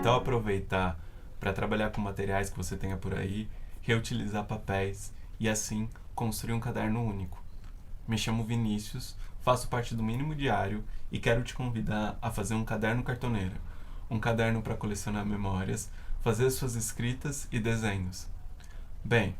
tal aproveitar para trabalhar com materiais que você tenha por aí, reutilizar papéis e assim construir um caderno único. Me chamo Vinícius, faço parte do Mínimo Diário e quero te convidar a fazer um caderno cartoneira, um caderno para colecionar memórias, fazer suas escritas e desenhos. Bem,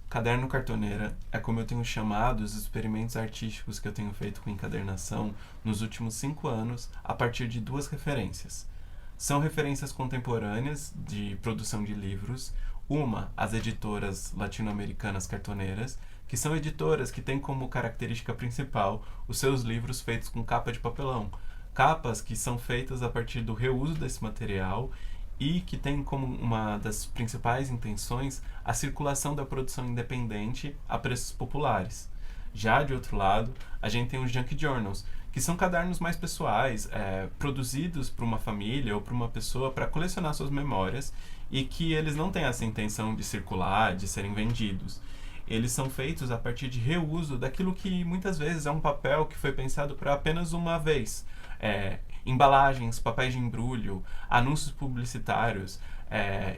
caderno cartoneira é como eu tenho chamado os experimentos artísticos que eu tenho feito com encadernação nos últimos 5 anos a partir de 2 referências. São referências contemporâneas de produção de livros, uma, as editoras latino-americanas cartoneiras, que são editoras que têm como característica principal os seus livros feitos com capa de papelão, capas que são feitas a partir do reuso desse material e que tem como uma das principais intenções a circulação da produção independente a preços populares. Já de outro lado, a gente tem os junk journals, que são cadernos mais pessoais, produzidos por uma família ou por uma pessoa para colecionar suas memórias e que eles não têm essa intenção de circular, de serem vendidos. Eles são feitos a partir de reuso daquilo que muitas vezes é um papel que foi pensado para apenas uma vez. Embalagens, papéis de embrulho, anúncios publicitários,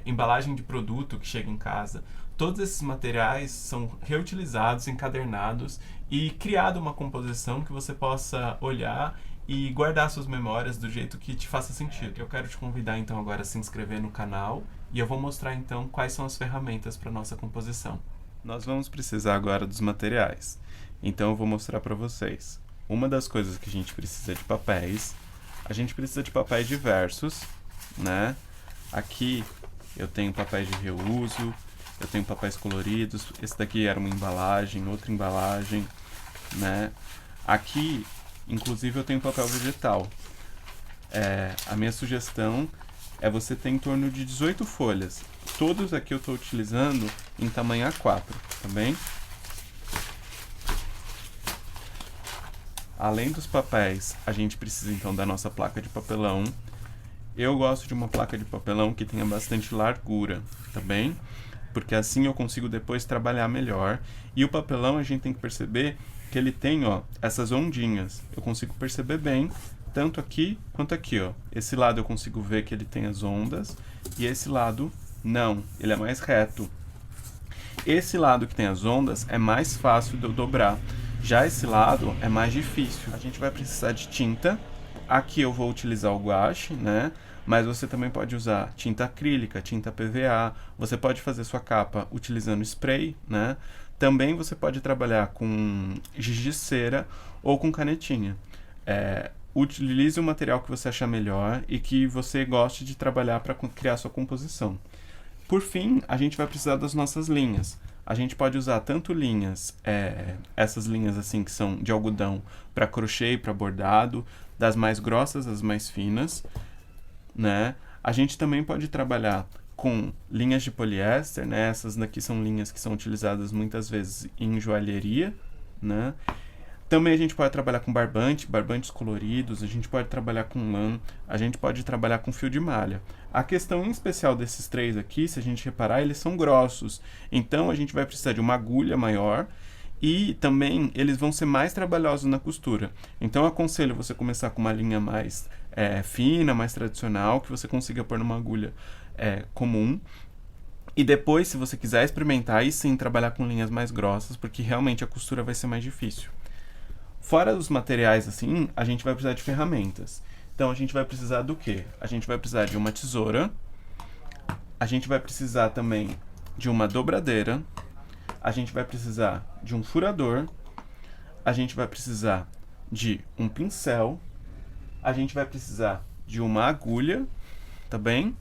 embalagem de produto que chega em casa. Todos esses materiais são reutilizados, encadernados e criada uma composição que você possa olhar e guardar suas memórias do jeito que te faça sentido. Eu quero te convidar então agora a se inscrever no canal e eu vou mostrar então quais são as ferramentas para nossa composição. Nós vamos precisar agora dos materiais, então eu vou mostrar para vocês. Uma das coisas que a gente precisa de papéis, a gente precisa de papéis diversos, né? Aqui eu tenho papéis de reuso, eu tenho papéis coloridos, esse daqui era uma embalagem, outra embalagem, né? Aqui, inclusive, eu tenho papel vegetal. A minha sugestão é você ter em torno de 18 folhas. Todos aqui eu estou utilizando em tamanho A4, tá bem? Além dos papéis, a gente precisa então da nossa placa de papelão. Eu gosto de uma placa de papelão que tenha bastante largura, tá bem? Porque assim eu consigo depois trabalhar melhor. E o papelão a gente tem que perceber que ele tem, ó, essas ondinhas. Eu consigo perceber bem, tanto aqui quanto aqui, ó. Esse lado eu consigo ver que ele tem as ondas e esse lado não, ele é mais reto. Esse lado que tem as ondas é mais fácil de eu dobrar. Já esse lado é mais difícil. A gente vai precisar de tinta. Aqui eu vou utilizar o guache, né? Mas você também pode usar tinta acrílica, tinta PVA. Você pode fazer sua capa utilizando spray, né? Também você pode trabalhar com giz de cera ou com canetinha. Utilize o material que você achar melhor e que você goste de trabalhar para criar sua composição. Por fim, a gente vai precisar das nossas linhas. A gente pode usar tanto linhas, essas linhas assim que são de algodão para crochê e para bordado, das mais grossas às mais finas, né? A gente também pode trabalhar com linhas de poliéster, né? Essas daqui são linhas que são utilizadas muitas vezes em joalheria, né? Também a gente pode trabalhar com barbantes coloridos, a gente pode trabalhar com lã, a gente pode trabalhar com fio de malha. A questão em especial desses 3 aqui, se a gente reparar, eles são grossos. Então a gente vai precisar de uma agulha maior e também eles vão ser mais trabalhosos na costura. Então eu aconselho você começar com uma linha mais fina, mais tradicional, que você consiga pôr numa agulha comum. E depois, se você quiser experimentar, aí sim trabalhar com linhas mais grossas, porque realmente a costura vai ser mais difícil. Fora os materiais assim, a gente vai precisar de ferramentas. Então a gente vai precisar do quê? A gente vai precisar de uma tesoura, a gente vai precisar também de uma dobradeira, a gente vai precisar de um furador, a gente vai precisar de um pincel, a gente vai precisar de uma agulha, tá bem?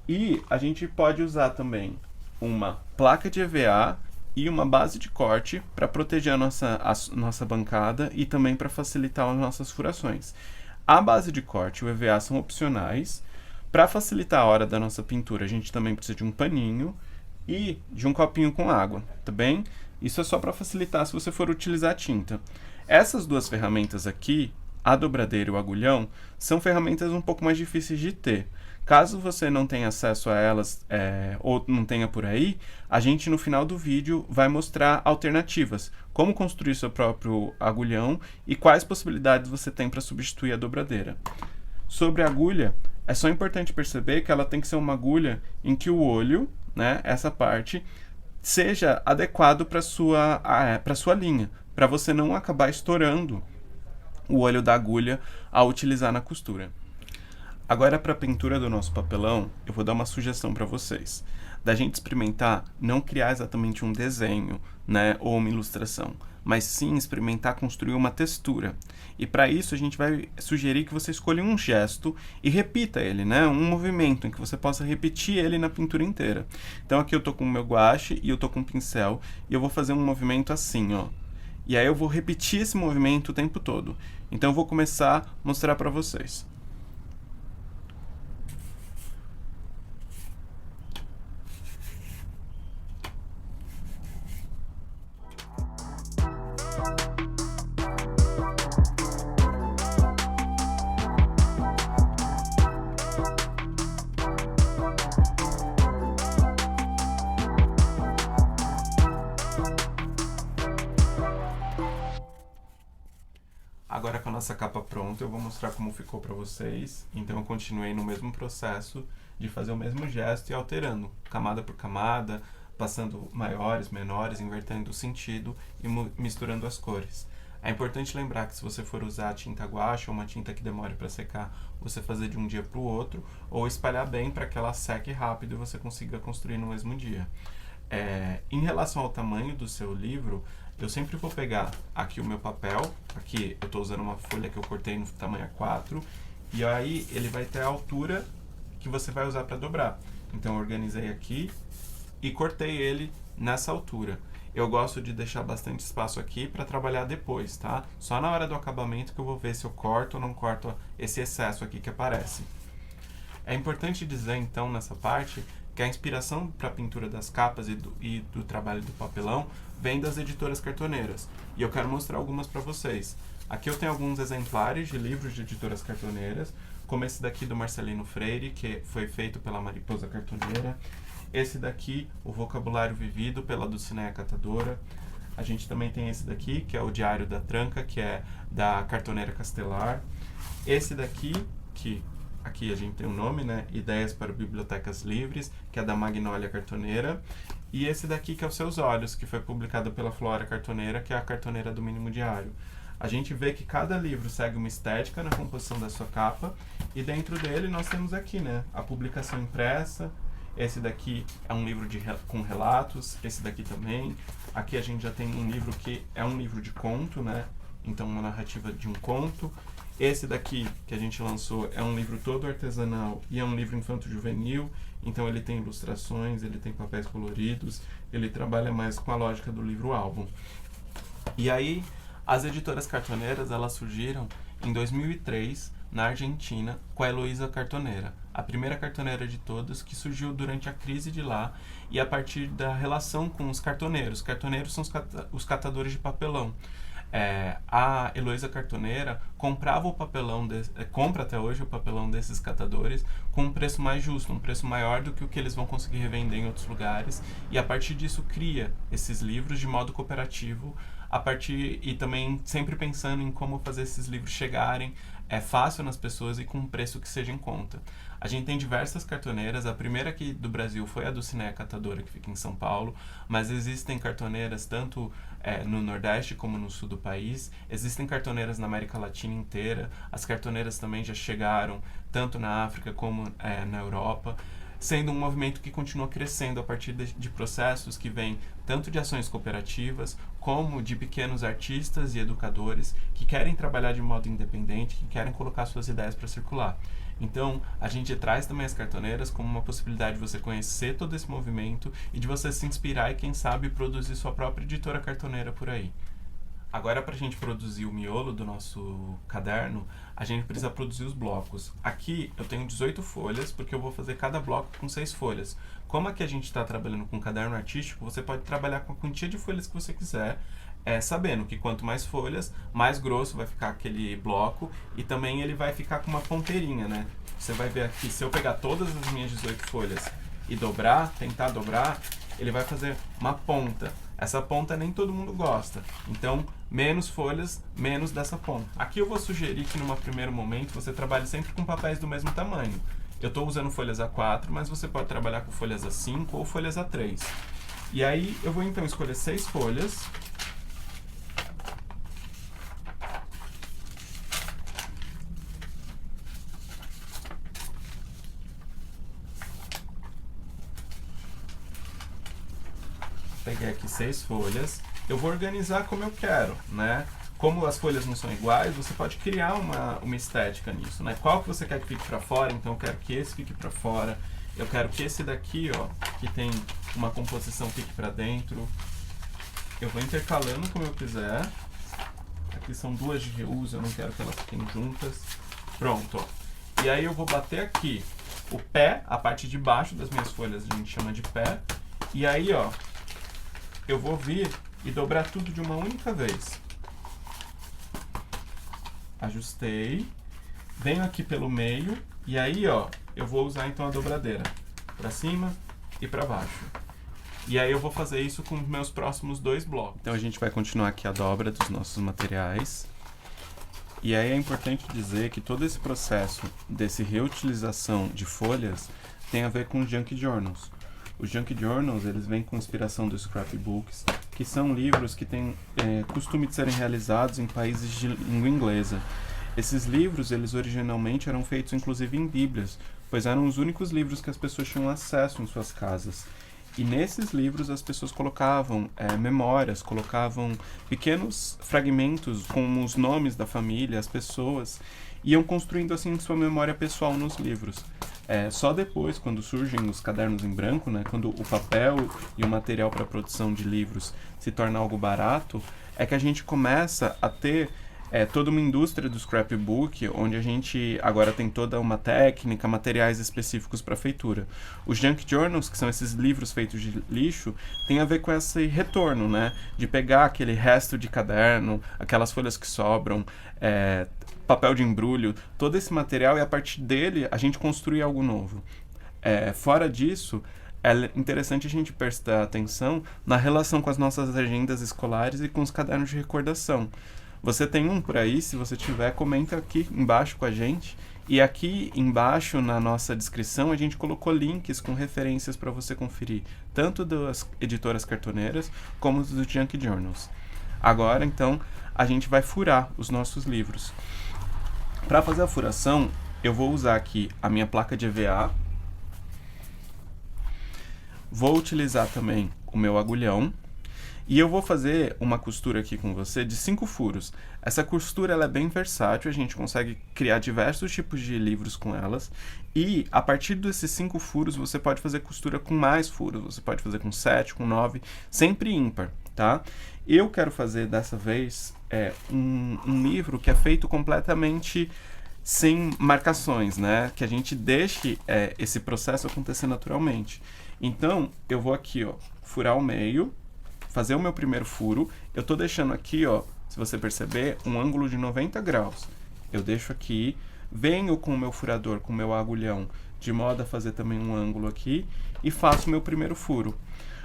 E a gente pode usar também uma placa de EVA e uma base de corte para proteger a nossa bancada e também para facilitar as nossas furações. A base de corte e o EVA são opcionais. Para facilitar a hora da nossa pintura, a gente também precisa de um paninho e de um copinho com água, tá bem? Isso é só para facilitar se você for utilizar tinta. Essas 2 ferramentas aqui, a dobradeira e o agulhão, são ferramentas um pouco mais difíceis de ter. Caso você não tenha acesso a elas ou não tenha por aí, a gente no final do vídeo vai mostrar alternativas, como construir seu próprio agulhão e quais possibilidades você tem para substituir a dobradeira. Sobre a agulha, É só importante perceber que ela tem que ser uma agulha em que o olho, né, essa parte, seja adequado para sua linha, para você não acabar estourando o olho da agulha ao utilizar na costura. Agora, para a pintura do nosso papelão, eu vou dar uma sugestão para vocês. Da gente experimentar não criar exatamente um desenho, né, ou uma ilustração, mas sim experimentar construir uma textura. E para isso a gente vai sugerir que você escolha um gesto e repita ele, né, um movimento em que você possa repetir ele na pintura inteira. Então aqui eu tô com o meu guache e eu tô com um pincel e eu vou fazer um movimento assim, ó. E aí eu vou repetir esse movimento o tempo todo. Então eu vou começar a mostrar para vocês. Agora com a nossa capa pronta, eu vou mostrar como ficou para vocês. Então eu continuei no mesmo processo de fazer o mesmo gesto e alterando, camada por camada, passando maiores, menores, invertendo o sentido e misturando as cores. É importante lembrar que se você for usar tinta guache ou uma tinta que demore para secar, você fazer de um dia para o outro, ou espalhar bem para que ela seque rápido e você consiga construir no mesmo dia. Em relação ao tamanho do seu livro, eu sempre vou pegar aqui o meu papel, aqui eu estou usando uma folha que eu cortei no tamanho A4, e aí ele vai ter a altura que você vai usar para dobrar. Então eu organizei aqui e cortei ele nessa altura. Eu gosto de deixar bastante espaço aqui para trabalhar depois, tá? Só na hora do acabamento que eu vou ver se eu corto ou não corto esse excesso aqui que aparece. É importante dizer então nessa parte que a inspiração para a pintura das capas e do trabalho do papelão vem das editoras cartoneiras. E eu quero mostrar algumas para vocês. Aqui eu tenho alguns exemplares de livros de editoras cartoneiras, como esse daqui do Marcelino Freire, que foi feito pela Mariposa Cartoneira. Esse daqui, O Vocabulário Vivido, pela Dulcinea Catadora. A gente também tem esse daqui, que é o Diário da Tranca, que é da Cartoneira Castelar. Esse daqui, que aqui a gente tem o nome, né? Ideias para Bibliotecas Livres, que é da Magnólia Cartoneira. E esse daqui, que é Os Seus Olhos, que foi publicado pela Flora Cartoneira, que é a Cartoneira do Mínimo Diário. A gente vê que cada livro segue uma estética na composição da sua capa, e dentro dele nós temos aqui, né, a publicação impressa. Esse daqui é um livro com relatos, esse daqui também. Aqui a gente já tem um livro que é um livro de conto, né, então uma narrativa de um conto. Esse daqui que a gente lançou é um livro todo artesanal e é um livro infanto-juvenil, então ele tem ilustrações, ele tem papéis coloridos, ele trabalha mais com a lógica do livro-álbum. E aí, as editoras cartoneiras, elas surgiram em 2003, na Argentina, com a Heloísa Cartoneira, a primeira cartoneira de todas, que surgiu durante a crise de lá e a partir da relação com os cartoneiros. Os cartoneiros são os catadores de papelão. A Heloísa Cartoneira comprava o papelão, compra até hoje o papelão desses catadores com um preço mais justo, um preço maior do que o que eles vão conseguir revender em outros lugares, e a partir disso cria esses livros de modo cooperativo, e também sempre pensando em como fazer esses livros chegarem fácil nas pessoas e com um preço que seja em conta. A gente tem diversas cartoneiras, a primeira aqui do Brasil foi a Dulcinea Catadora, que fica em São Paulo, mas existem cartoneiras tanto no Nordeste como no Sul do país, existem cartoneiras na América Latina inteira, as cartoneiras também já chegaram tanto na África como na Europa, sendo um movimento que continua crescendo a partir de processos que vêm tanto de ações cooperativas, como de pequenos artistas e educadores que querem trabalhar de modo independente, que querem colocar suas ideias para circular. Então, a gente traz também as cartoneiras como uma possibilidade de você conhecer todo esse movimento e de você se inspirar e, quem sabe, produzir sua própria editora cartoneira por aí. Agora, para a gente produzir o miolo do nosso caderno, a gente precisa produzir os blocos. Aqui eu tenho 18 folhas, porque eu vou fazer cada bloco com 6 folhas. Como aqui a gente está trabalhando com caderno artístico, você pode trabalhar com a quantia de folhas que você quiser, sabendo que quanto mais folhas, mais grosso vai ficar aquele bloco, e também ele vai ficar com uma ponteirinha, né? Você vai ver aqui, se eu pegar todas as minhas 18 folhas e dobrar, tentar dobrar, ele vai fazer uma ponta. Essa ponta nem todo mundo gosta, então menos folhas, menos dessa ponta. Aqui eu vou sugerir que num primeiro momento você trabalhe sempre com papéis do mesmo tamanho. Eu estou usando folhas A4, mas você pode trabalhar com folhas A5 ou folhas A3. E aí eu vou então escolher 6 folhas. Peguei aqui 6 folhas. Eu vou organizar como eu quero, né? Como as folhas não são iguais, você pode criar uma estética nisso, né? Qual que você quer que fique para fora? Então eu quero que esse fique para fora. Eu quero que esse daqui, ó, que tem uma composição, fique para dentro. Eu vou intercalando como eu quiser. Aqui são 2 de reuso, eu não quero que elas fiquem juntas. Pronto, ó. E aí eu vou bater aqui o pé, a parte de baixo das minhas folhas a gente chama de pé. E aí, ó, eu vou vir e dobrar tudo de uma única vez. Ajustei. Venho aqui pelo meio. E aí, ó, eu vou usar então a dobradeira. Pra cima e pra baixo. E aí eu vou fazer isso com os meus próximos 2 blocos. Então a gente vai continuar aqui a dobra dos nossos materiais. E aí é importante dizer que todo esse processo desse reutilização de folhas tem a ver com os junk journals. Os junk journals, eles vêm com inspiração dos scrapbooks, que são livros que têm costume de serem realizados em países de língua inglesa. Esses livros, eles originalmente eram feitos inclusive em bíblias, pois eram os únicos livros que as pessoas tinham acesso em suas casas. E nesses livros as pessoas colocavam memórias, colocavam pequenos fragmentos com os nomes da família, as pessoas, iam construindo assim sua memória pessoal nos livros. Só depois, quando surgem os cadernos em branco, né, quando o papel e o material para a produção de livros se torna algo barato, é que a gente começa a ter toda uma indústria do scrapbook, onde a gente agora tem toda uma técnica, materiais específicos para feitura. Os junk journals, que são esses livros feitos de lixo, tem a ver com esse retorno, né, de pegar aquele resto de caderno, aquelas folhas que sobram, papel de embrulho, todo esse material, e a partir dele a gente construir algo novo. Fora disso, é interessante a gente prestar atenção na relação com as nossas agendas escolares e com os cadernos de recordação. Você tem um por aí? Se você tiver, comenta aqui embaixo com a gente. E aqui embaixo na nossa descrição a gente colocou links com referências para você conferir, tanto das editoras cartoneiras como dos junk journals. Agora, então, a gente vai furar os nossos livros. Para fazer a furação, eu vou usar aqui a minha placa de EVA. Vou utilizar também o meu agulhão. E eu vou fazer uma costura aqui com você de 5 furos. Essa costura ela é bem versátil, a gente consegue criar diversos tipos de livros com elas. E a partir desses 5 furos, você pode fazer costura com mais furos. Você pode fazer com 7, com 9, sempre ímpar, tá? Eu quero fazer dessa vez um livro que é feito completamente sem marcações, né? Que a gente deixe esse processo acontecer naturalmente. Então, eu vou aqui, ó, furar o meio, fazer o meu primeiro furo. Eu tô deixando aqui, ó, se você perceber, um ângulo de 90 graus. Eu deixo aqui, venho com o meu furador, com o meu agulhão, de modo a fazer também um ângulo aqui, e faço o meu primeiro furo.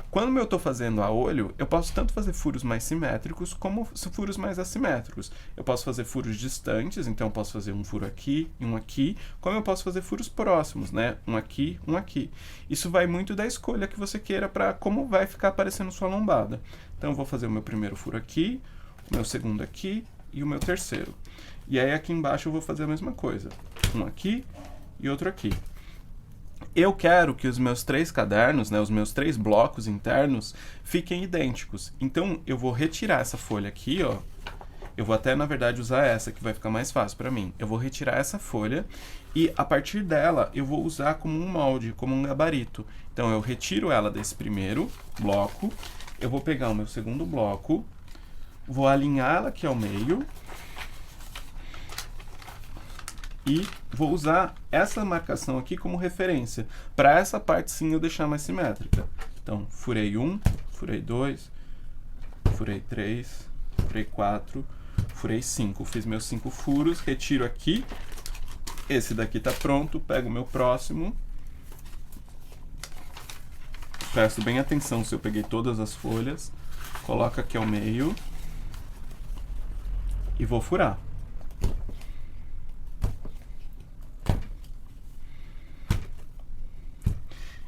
Quando eu estou fazendo a olho, eu posso tanto fazer furos mais simétricos como furos mais assimétricos. Eu posso fazer furos distantes, então eu posso fazer um furo aqui e um aqui, como eu posso fazer furos próximos, né? Um aqui, um aqui. Isso vai muito da escolha que você queira para como vai ficar aparecendo sua lombada. Então eu vou fazer o meu primeiro furo aqui, o meu segundo aqui e o meu terceiro. E aí aqui embaixo eu vou fazer a mesma coisa. Um aqui e outro aqui. Eu quero que os meus 3 cadernos, né, os meus 3 blocos internos, fiquem idênticos. Então, eu vou retirar essa folha aqui, ó. Eu vou até, na verdade, usar essa, que vai ficar mais fácil para mim. Eu vou retirar essa folha e, a partir dela, eu vou usar como um molde, como um gabarito. Então, eu retiro ela desse primeiro bloco, eu vou pegar o meu segundo bloco, vou alinhar ela aqui ao meio, e vou usar essa marcação aqui como referência, para essa parte sim eu deixar mais simétrica. Então, furei 1, furei 2, furei 3, furei 4, furei 5. Fiz meus 5 furos, retiro aqui. Esse daqui tá pronto, pego o meu próximo. Presto bem atenção se eu peguei todas as folhas. coloco aqui ao meio e vou furar.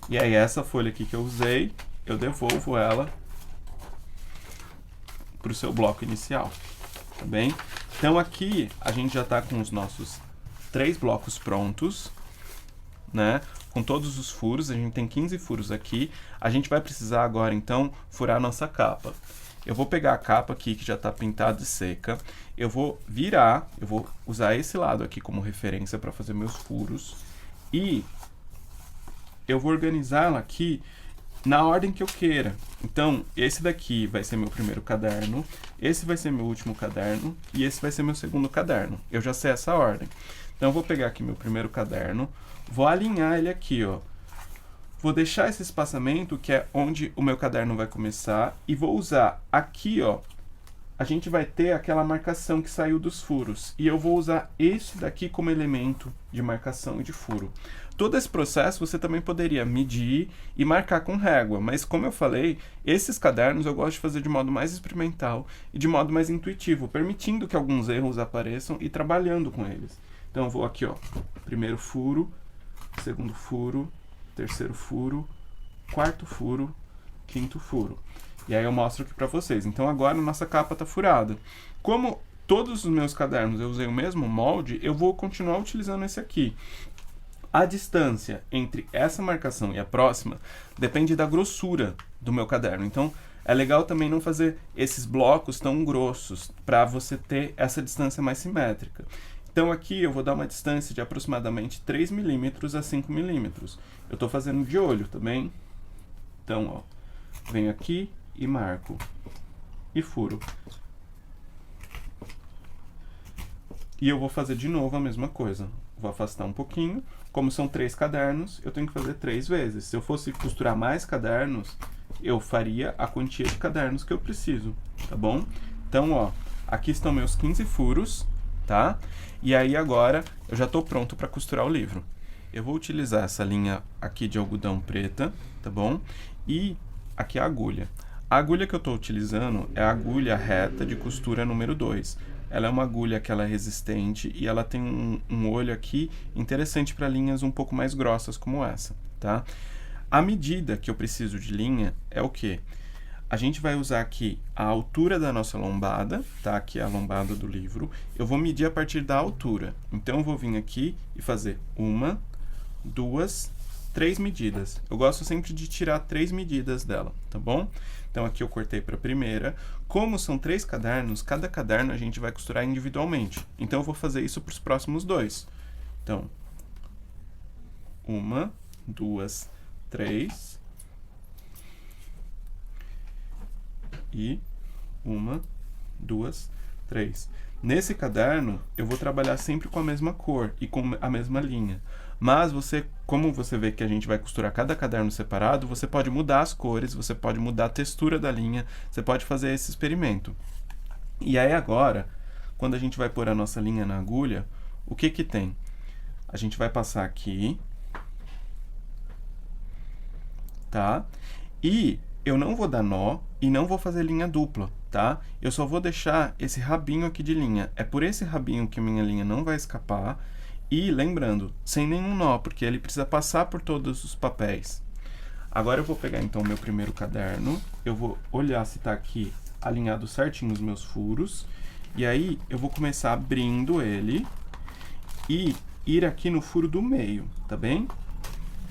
E aí essa folha aqui que eu usei, eu devolvo ela para o seu bloco inicial, tá bem? Então aqui a gente já está com os nossos 3 blocos prontos, né? Com todos os furos, a gente tem 15 furos aqui. A gente vai precisar agora, então, furar a nossa capa. Eu vou pegar a capa aqui, que já está pintada e seca. Eu vou virar, eu vou usar esse lado aqui como referência para fazer meus furos. E eu vou organizá-la aqui na ordem que eu queira. Então, esse daqui vai ser meu primeiro caderno, esse vai ser meu último caderno e esse vai ser meu segundo caderno. Eu já sei essa ordem. Então, eu vou pegar aqui meu primeiro caderno, vou alinhar ele aqui, ó. Vou deixar esse espaçamento, que é onde o meu caderno vai começar, e vou usar aqui, ó, a gente vai ter aquela marcação que saiu dos furos, e eu vou usar esse daqui como elemento de marcação e de furo. Todo esse processo você também poderia medir e marcar com régua, mas como eu falei, esses cadernos eu gosto de fazer de modo mais experimental e de modo mais intuitivo, permitindo que alguns erros apareçam e trabalhando com eles. Então eu vou aqui, ó, primeiro furo, segundo furo, terceiro furo, quarto furo, quinto furo. E aí eu mostro aqui pra vocês. Então agora a nossa capa tá furada. Como todos os meus cadernos eu usei o mesmo molde, eu vou continuar utilizando esse aqui. A distância entre essa marcação e a próxima depende da grossura do meu caderno. Então é legal também não fazer esses blocos tão grossos para você ter essa distância mais simétrica. Então aqui eu vou dar uma distância de aproximadamente 3 milímetros a 5 milímetros. Eu estou fazendo de olho também. Então, ó, venho aqui e marco. E furo. E eu vou fazer de novo a mesma coisa. Vou afastar um pouquinho. Como são 3 cadernos, eu tenho que fazer 3 vezes. Se eu fosse costurar mais cadernos, eu faria a quantia de cadernos que eu preciso, tá bom? Então, ó, aqui estão meus 15 furos, tá? E aí agora eu já estou pronto para costurar o livro. Eu vou utilizar essa linha aqui de algodão preta, tá bom? E aqui a agulha. A agulha que eu estou utilizando é a agulha reta de costura número 2. Ela é uma agulha que ela é resistente e ela tem um olho aqui interessante para linhas um pouco mais grossas como essa, tá? A medida que eu preciso de linha é o quê? A gente vai usar aqui a altura da nossa lombada, tá? Aqui é a lombada do livro. Eu vou medir a partir da altura. Então, eu vou vir aqui e fazer 1, 2, 3 medidas. Eu gosto sempre de tirar 3 medidas dela, tá bom? Então, aqui eu cortei para a primeira. Como são 3 cadernos, cada caderno a gente vai costurar individualmente. Então, eu vou fazer isso para os próximos 2. Então, 1, 2, 3... E 1, 2, 3. Nesse caderno, eu vou trabalhar sempre com a mesma cor e com a mesma linha. Mas você, como você vê que a gente vai costurar cada caderno separado, você pode mudar as cores, você pode mudar a textura da linha, você pode fazer esse experimento. E aí agora, quando a gente vai pôr a nossa linha na agulha, o que que tem? A gente vai passar aqui, tá? E eu não vou dar nó e não vou fazer linha dupla, tá? Eu só vou deixar esse rabinho aqui de linha. É por esse rabinho que minha linha não vai escapar. E, lembrando, sem nenhum nó, porque ele precisa passar por todos os papéis. Agora eu vou pegar, então, o meu primeiro caderno. Eu vou olhar se tá aqui alinhado certinho os meus furos. E aí, eu vou começar abrindo ele e ir aqui no furo do meio, tá bem?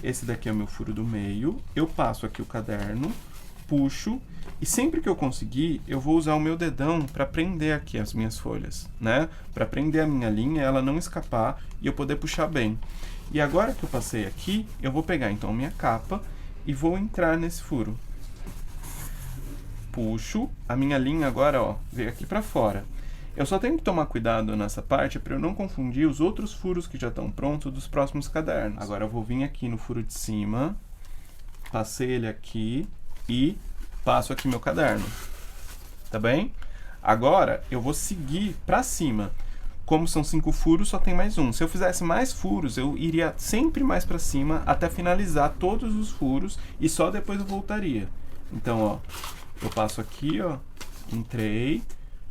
Esse daqui é o meu furo do meio. Eu passo aqui o caderno, puxo, e sempre que eu conseguir, eu vou usar o meu dedão para prender aqui as minhas folhas, né? Para prender a minha linha, ela não escapar e eu poder puxar bem. E agora que eu passei aqui, eu vou pegar então a minha capa e vou entrar nesse furo. Puxo, a minha linha agora, ó, veio aqui para fora. Eu só tenho que tomar cuidado nessa parte para eu não confundir os outros furos que já estão prontos dos próximos cadernos. Agora eu vou vir aqui no furo de cima, passei ele aqui e passo aqui meu caderno, tá bem? Agora, eu vou seguir para cima. Como são 5 furos, só tem mais um. Se eu fizesse mais furos, eu iria sempre mais para cima até finalizar todos os furos e só depois eu voltaria. Então, ó, Eu passo aqui, ó, entrei,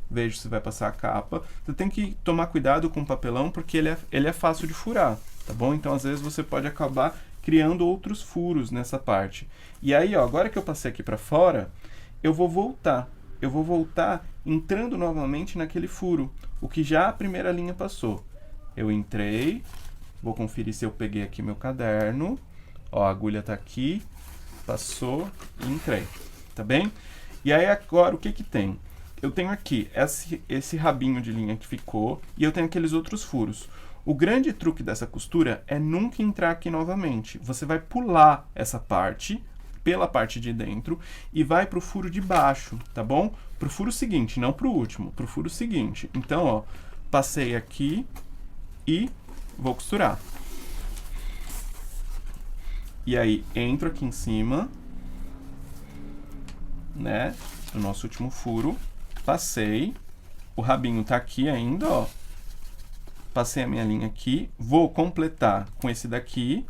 vejo se vai passar a capa. Você tem que tomar cuidado com o papelão, porque ele é fácil de furar, tá bom? Então, às vezes, você pode acabar criando outros furos nessa parte. E aí, ó, agora que eu passei aqui para fora, eu vou voltar. Eu vou voltar entrando novamente naquele furo, o que já a primeira linha passou. Eu entrei, vou conferir se eu peguei aqui meu caderno. Ó, a agulha tá aqui, passou e entrei, tá bem? E aí agora o que que tem? Eu tenho aqui esse rabinho de linha que ficou e eu tenho aqueles outros furos. O grande truque dessa costura é nunca entrar aqui novamente. Você vai pular essa parte, pela parte de dentro, e vai pro furo de baixo, tá bom? Pro furo seguinte, não pro último, pro furo seguinte. Então, ó, passei aqui e vou costurar. E aí, entro aqui em cima, né, no nosso último furo, passei, o rabinho tá aqui ainda, ó, passei a minha linha aqui, vou completar com esse daqui,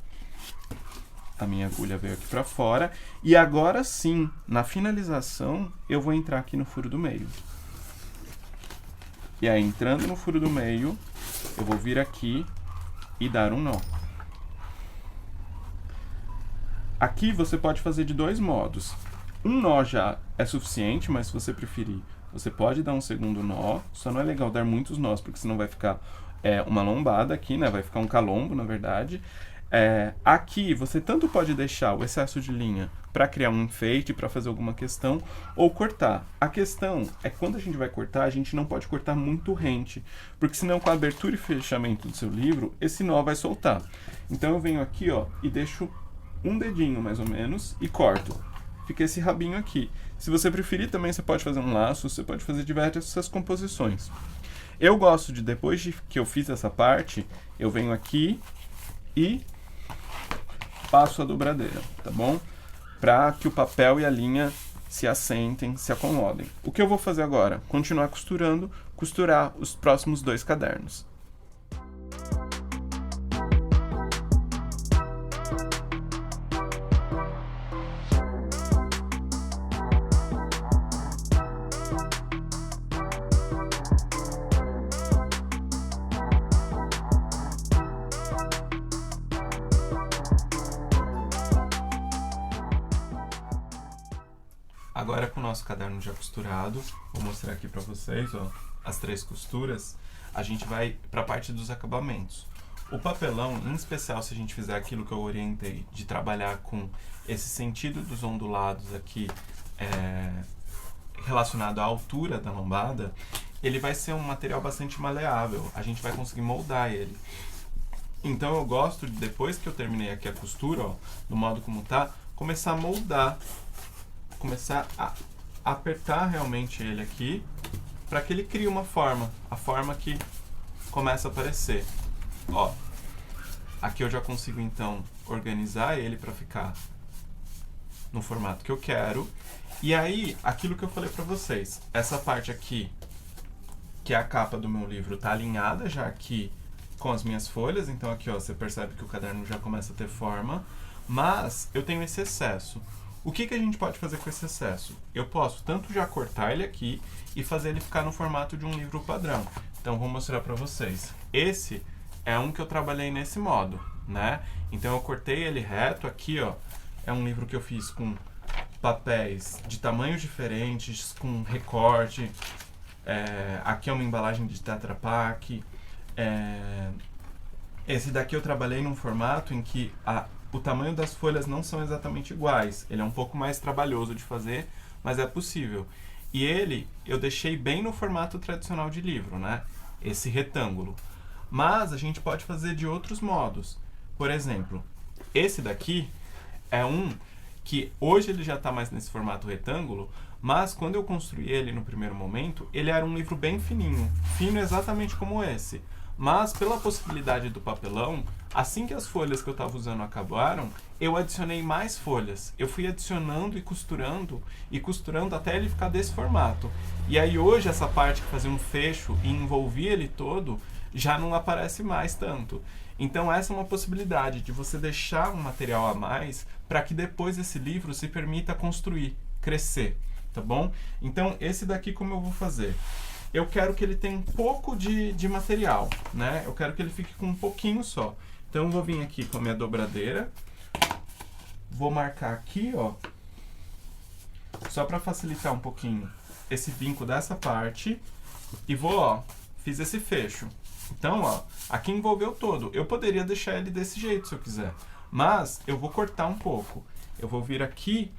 a minha agulha veio aqui pra fora, e agora sim, na finalização, eu vou entrar aqui no furo do meio. E aí, entrando no furo do meio, eu vou vir aqui e dar um nó. Aqui você pode fazer de dois modos. Um nó já é suficiente, mas se você preferir, você pode dar um segundo nó. Só não é legal dar muitos nós, porque senão vai ficar uma lombada aqui, né? Vai ficar um calombo, na verdade. Aqui você tanto pode deixar o excesso de linha para criar um enfeite, para fazer alguma questão, ou cortar. A questão é que quando a gente vai cortar, a gente não pode cortar muito rente, porque senão com a abertura e fechamento do seu livro, esse nó vai soltar. Então eu venho aqui, ó, e deixo um dedinho mais ou menos e corto. Fica esse rabinho aqui. Se você preferir também você pode fazer um laço, você pode fazer diversas composições. Eu gosto de, depois de que eu fiz essa parte, eu venho aqui e passo a dobradeira, tá bom? Para que o papel e a linha se assentem, se acomodem. O que eu vou fazer agora? Continuar costurando, costurar os próximos 2 cadernos. Agora com o nosso caderno já costurado, vou mostrar aqui para vocês, ó, as 3 costuras, a gente vai para a parte dos acabamentos. O papelão, em especial se a gente fizer aquilo que eu orientei, de trabalhar com esse sentido dos ondulados aqui, relacionado à altura da lombada, ele vai ser um material bastante maleável, a gente vai conseguir moldar ele. Então eu gosto, depois que eu terminei aqui a costura, ó, do modo como tá, começar a moldar, começar a apertar realmente ele aqui, para que ele crie uma forma, a forma que começa a aparecer. Ó, aqui eu já consigo então organizar ele para ficar no formato que eu quero. E aí, aquilo que eu falei para vocês, essa parte aqui, que é a capa do meu livro, tá alinhada já aqui com as minhas folhas, então aqui ó, você percebe que o caderno já começa a ter forma, mas eu tenho esse excesso. O que a gente pode fazer com esse excesso? Eu posso tanto já cortar ele aqui e fazer ele ficar no formato de um livro padrão. Então, vou mostrar para vocês. Esse é um que eu trabalhei nesse modo, né? Então, eu cortei ele reto aqui, ó. É um livro que eu fiz com papéis de tamanhos diferentes, com recorte. Aqui é uma embalagem de Tetra Pak. Esse daqui eu trabalhei num formato em que o tamanho das folhas não são exatamente iguais. Ele é um pouco mais trabalhoso de fazer, mas é possível. E ele, eu deixei bem no formato tradicional de livro, né? Esse retângulo. Mas a gente pode fazer de outros modos. Por exemplo, esse daqui é um que hoje ele já está mais nesse formato retângulo, mas quando eu construí ele no primeiro momento, ele era um livro bem fininho. Fino exatamente como esse. Mas, pela possibilidade do papelão, assim que as folhas que eu estava usando acabaram, eu adicionei mais folhas. Eu fui adicionando e costurando até ele ficar desse formato. E aí hoje essa parte que fazia um fecho e envolvia ele todo, já não aparece mais tanto. Então essa é uma possibilidade de você deixar um material a mais para que depois esse livro se permita construir, crescer. tá bom? Então, esse daqui como eu vou fazer? Eu quero que ele tenha um pouco de material, né? Eu quero que ele fique com um pouquinho só. Então, eu vou vir aqui com a minha dobradeira, vou marcar aqui, ó, só para facilitar um pouquinho esse vinco dessa parte, e vou, ó, fiz esse fecho. Então, ó, aqui envolveu todo. Eu poderia deixar ele desse jeito se eu quiser, mas eu vou cortar um pouco. Eu vou vir aqui,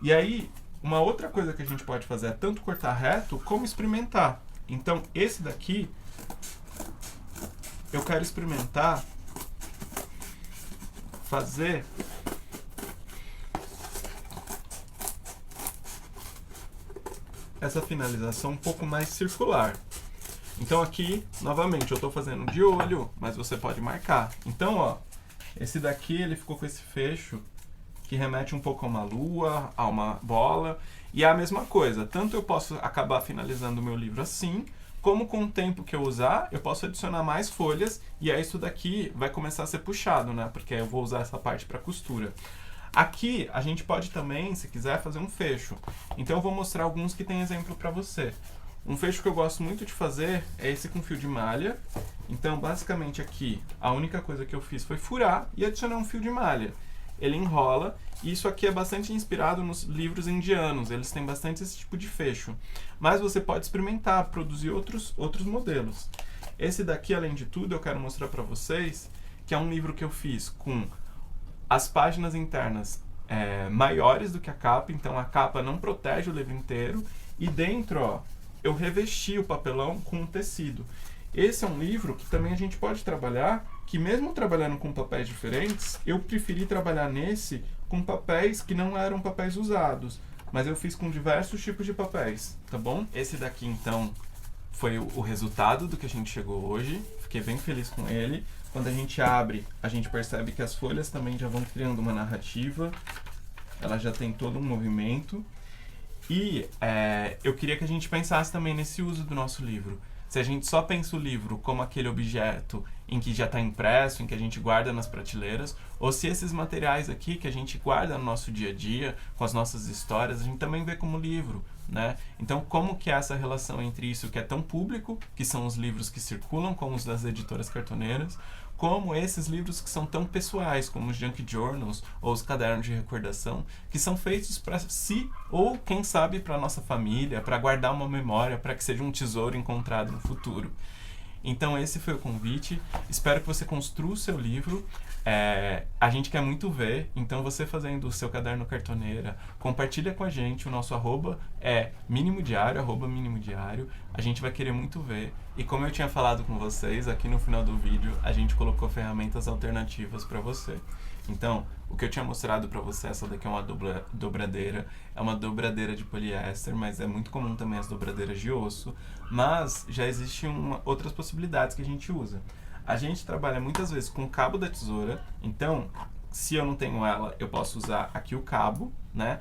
e aí, uma outra coisa que a gente pode fazer é tanto cortar reto, como experimentar. Então, esse daqui, eu quero experimentar fazer essa finalização um pouco mais circular. Então aqui, novamente, eu estou fazendo de olho, mas você pode marcar. Então, ó, esse daqui ele ficou com esse fecho que remete um pouco a uma lua, a uma bola, e é a mesma coisa. Tanto eu posso acabar finalizando o meu livro assim, como com o tempo que eu usar, eu posso adicionar mais folhas, e aí isso daqui vai começar a ser puxado, né? Porque eu vou usar essa parte para costura. Aqui, a gente pode também, se quiser, fazer um fecho. Então eu vou mostrar alguns que tem exemplo para você. Um fecho que eu gosto muito de fazer é esse com fio de malha. Então, basicamente aqui, a única coisa que eu fiz foi furar e adicionar um fio de malha. Ele enrola, e isso aqui é bastante inspirado nos livros indianos, eles têm bastante esse tipo de fecho. Mas você pode experimentar, produzir outros modelos. Esse daqui, além de tudo, eu quero mostrar para vocês que é um livro que eu fiz com as páginas internas maiores do que a capa, então a capa não protege o livro inteiro, e dentro, ó, eu revesti o papelão com um tecido. Esse é um livro que também a gente pode trabalhar, que mesmo trabalhando com papéis diferentes, eu preferi trabalhar nesse com papéis que não eram papéis usados, mas eu fiz com diversos tipos de papéis, tá bom? Esse daqui, então, foi o resultado do que a gente chegou hoje. Fiquei bem feliz com ele. Quando a gente abre, a gente percebe que as folhas também já vão criando uma narrativa. Ela já tem todo um movimento. E eu queria que a gente pensasse também nesse uso do nosso livro. Se a gente só pensa o livro como aquele objeto em que já está impresso, em que a gente guarda nas prateleiras, ou se esses materiais aqui que a gente guarda no nosso dia a dia, com as nossas histórias, a gente também vê como livro, né? Então, como que é essa relação entre isso que é tão público, que são os livros que circulam, como os das editoras cartoneiras, como esses livros que são tão pessoais, como os junk journals ou os cadernos de recordação, que são feitos para si ou, quem sabe, para a nossa família, para guardar uma memória, para que seja um tesouro encontrado no futuro. Então esse foi o convite, espero que você construa o seu livro, a gente quer muito ver, então você fazendo o seu caderno cartoneira, compartilha com a gente, o nosso arroba é minimodiário, @minimodiário, a gente vai querer muito ver, e como eu tinha falado com vocês, aqui no final do vídeo a gente colocou ferramentas alternativas para você. Então, o que eu tinha mostrado para você, essa daqui é uma dobradeira, é uma dobradeira de poliéster, mas é muito comum também as dobradeiras de osso, mas já existem outras possibilidades que a gente usa. A gente trabalha muitas vezes com o cabo da tesoura, então, se eu não tenho ela, eu posso usar aqui o cabo, né?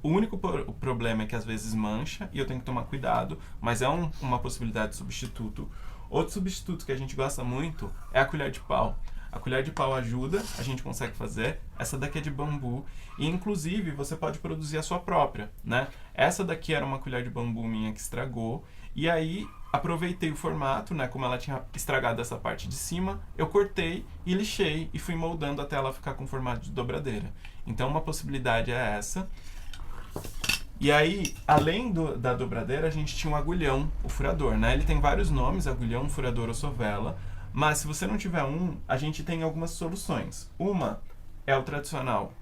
O único problema é que às vezes mancha e eu tenho que tomar cuidado, mas é uma possibilidade de substituto. Outro substituto que a gente gosta muito é a colher de pau. A colher de pau ajuda, a gente consegue fazer. Essa daqui é de bambu e, inclusive, você pode produzir a sua própria, né? Essa daqui era uma colher de bambu minha que estragou e aí aproveitei o formato, né? Como ela tinha estragado essa parte de cima, eu cortei e lixei e fui moldando até ela ficar com formato de dobradeira. Então, uma possibilidade é essa. E aí, além da dobradeira, a gente tinha um agulhão, o furador, né? Ele tem vários nomes, agulhão, furador ou sovela. Mas se você não tiver a gente tem algumas soluções. Uma é o tradicional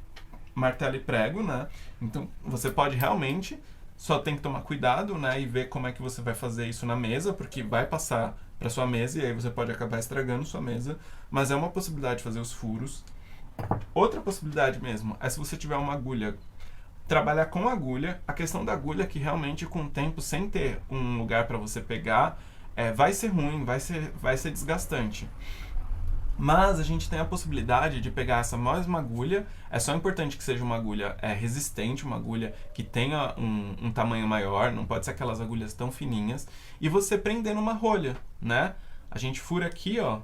martelo e prego, né? Então, você pode realmente, só tem que tomar cuidado, né? E ver como é que você vai fazer isso na mesa, porque vai passar para sua mesa e aí você pode acabar estragando sua mesa. Mas é uma possibilidade de fazer os furos. Outra possibilidade mesmo é se você tiver uma agulha, trabalhar com agulha. A questão da agulha é que realmente com o tempo, sem ter um lugar para você pegar, vai ser ruim, vai ser desgastante. Mas a gente tem a possibilidade de pegar essa mesma agulha, é só importante que seja uma agulha resistente, uma agulha que tenha um tamanho maior, não pode ser aquelas agulhas tão fininhas, e você prender numa rolha, né? A gente fura aqui, ó,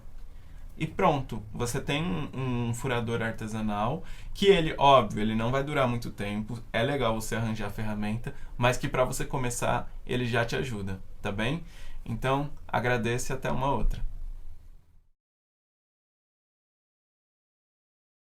e pronto. Você tem um furador artesanal que ele, óbvio, ele não vai durar muito tempo. É legal você arranjar a ferramenta, mas que para você começar, ele já te ajuda, tá bem? Então, agradeço e até uma outra.